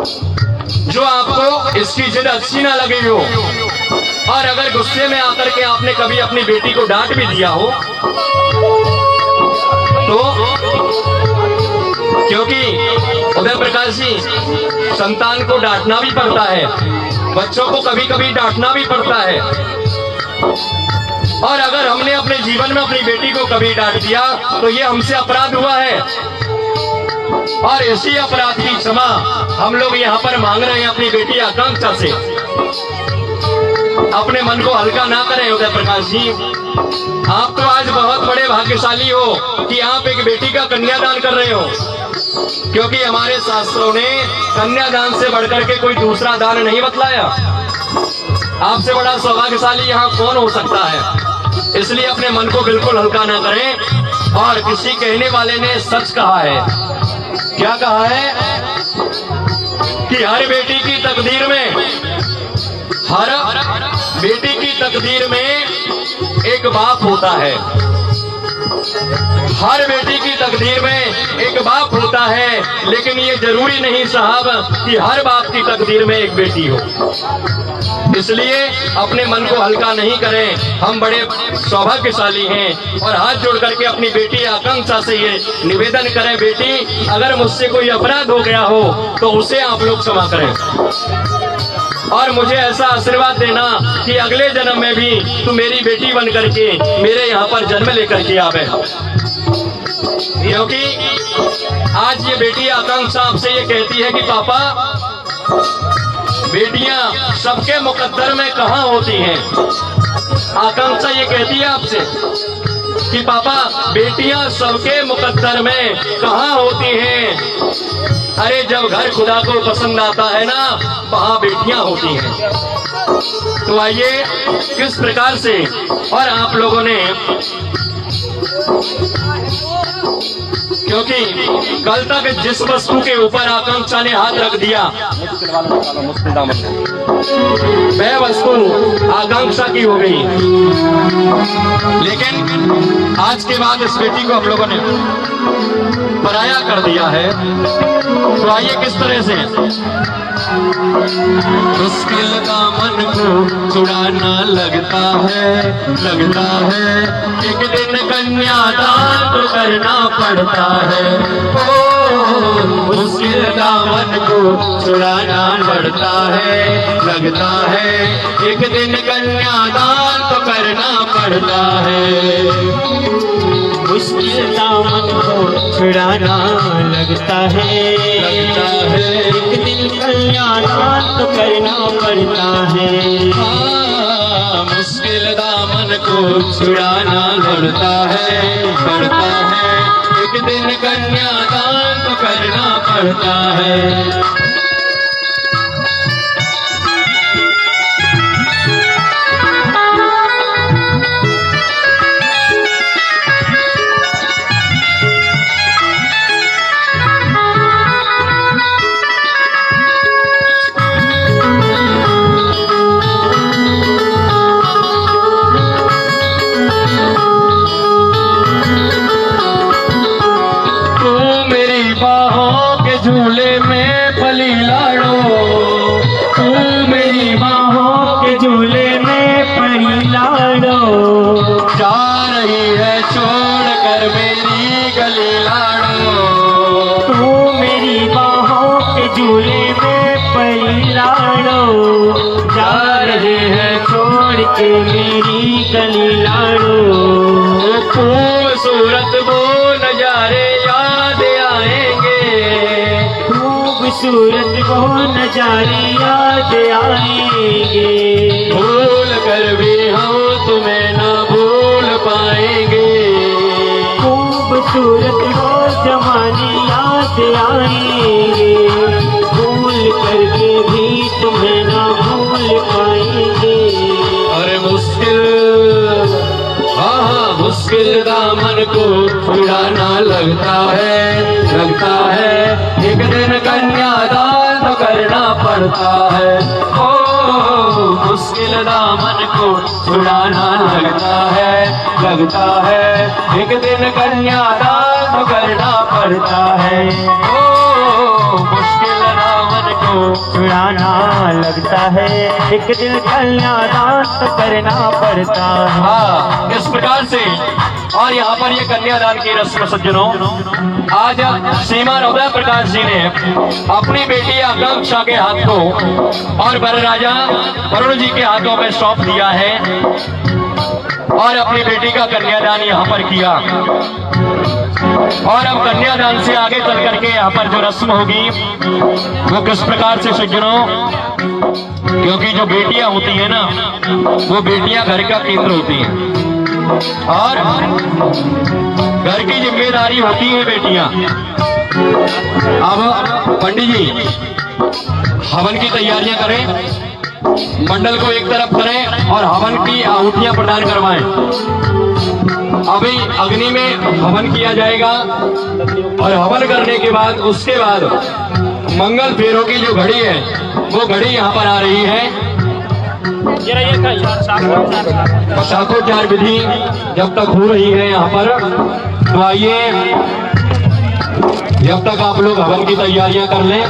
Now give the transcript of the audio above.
जो आपको इसकी जिद अच्छी ना लगी हो, और अगर गुस्से में आकर के आपने कभी अपनी बेटी को डांट भी दिया हो, तो क्योंकि उदय प्रकाश जी, संतान को डांटना भी पड़ता है, बच्चों को कभी कभी डांटना भी पड़ता है। और अगर हमने अपने जीवन में अपनी बेटी को कभी डांट दिया तो ये हमसे अपराध हुआ है, और इसी अपराध की क्षमा हम लोग यहाँ पर मांग रहे हैं अपनी बेटी आकांक्षा से। अपने मन को हल्का ना करें उदय प्रकाश जी, आप तो आज बहुत बड़े भाग्यशाली हो कि आप एक बेटी का कन्यादान कर रहे हो, क्योंकि हमारे शास्त्रों ने कन्यादान से बढ़कर के कोई दूसरा दान नहीं बतलाया। आपसे बड़ा सौभाग्यशाली यहाँ कौन हो सकता है। इसलिए अपने मन को बिल्कुल हल्का ना करें। और किसी कहने वाले ने सच कहा है, क्या कहा है कि हर बेटी की तकदीर में, हर बेटी की तकदीर में एक बाप होता है। हर बेटी की तकदीर में एक बाप होता है, लेकिन ये जरूरी नहीं साहब कि हर बाप की तकदीर में एक बेटी हो। इसलिए अपने मन को हल्का नहीं करें, हम बड़े सौभाग्यशाली हैं। और हाथ जोड़ करके अपनी बेटी आकांक्षा से ये निवेदन करें, बेटी अगर मुझसे कोई अपराध हो गया हो तो उसे आप लोग क्षमा करें, और मुझे ऐसा आशीर्वाद देना कि अगले जन्म में भी तू मेरी बेटी बन करके मेरे यहाँ पर जन्म लेकर के आवे। क्योंकि आज ये बेटी आकांक्षा आपसे ये कहती है कि पापा, बेटियां सबके मुकद्दर में कहाँ होती हैं। आकांक्षा ये कहती है आपसे कि पापा, बेटियां सबके मुकद्दर में कहाँ होती हैं। अरे जब घर खुदा को पसंद आता है ना, वहाँ बेटियां होती हैं। तो आइए किस प्रकार से, और आप लोगों ने, क्योंकि कल तक जिस वस्तु के ऊपर आकांक्षा ने हाथ रख दिया वह वस्तु आकांक्षा की हो गई, लेकिन आज के बाद इस बेटी को हम लोगों ने पराया कर दिया है। तो आइए किस तरह से, मुश्किल का मन को छुड़ाना लगता है, लगता है एक दिन कन्यादान तो करना पड़ता है। ओ मुश्किल का मन को छुड़ाना पड़ता है, लगता है एक दिन कन्यादान तो करना पड़ता है। मुश्किल दामन को छुड़ाना लगता है, लगता है एक दिन कन्यादान तो करना पड़ता है। मुश्किल दामन को छुड़ाना पड़ता है, पड़ता है एक दिन कन्यादान तो करना पड़ता है। झूले में पली लाड़ो, तू मेरी बाहों के झूले में पली लाड़ो। जा रही है छोड़ कर मेरी गली लाड़ो, तू मेरी बाहों के झूले में पली लाड़ो। जा रही है छोड़ के मेरी गली लाड़ो। खूबसूरत वो नजारे याद आएंगे, खूबसूरत वो नजारे याद आएंगे। भूल कर भी हम तुम्हें ना भूल पाएंगे, खूबसूरत वो जमाने याद आएंगे। भूल करके भी तुम्हें ना भूल पाएंगे। और मुश्किल, हाँ मुश्किल दामन को छुड़ाना लगता है, लगता है एक दिन कन्यादान तो करना पड़ता है। ओ मुश्किल दामन को छुड़ाना लगता है, लगता है एक दिन कन्यादान तो करना पड़ता है। ओ मुश्किल दामन को घबराना लगता है, एक दिल कन्यादान तो करना पड़ता है। हाँ, इस प्रकार से। और यहाँ पर ये कन्यादान की रस्म सज्जनों, आज श्रीमान उदय प्रकाश जी ने अपनी बेटी आकांक्षा के हाथ को और वर राजा वरुण जी के हाथों में सौंप दिया है और अपनी बेटी का कन्यादान यहाँ पर किया। और अब कन्यादान से आगे चल करके यहाँ पर जो रस्म होगी वो किस प्रकार से सज्जनों, क्योंकि जो बेटियां होती है ना, वो बेटियां घर का केंद्र होती हैं और घर की जिम्मेदारी होती है बेटियां। अब पंडित जी हवन की तैयारियां करें, मंडल को एक तरफ करें और हवन की आहुतियां प्रदान करवाएं। अभी अग्नि में हवन किया जाएगा और हवन करने के बाद उसके बाद मंगल फेरों की जो घड़ी है वो घड़ी यहाँ पर आ रही है। शाखोचार विधि जब तक हो रही है यहाँ पर, तो आइए जब तक आप लोग हवन की तैयारियां कर लें।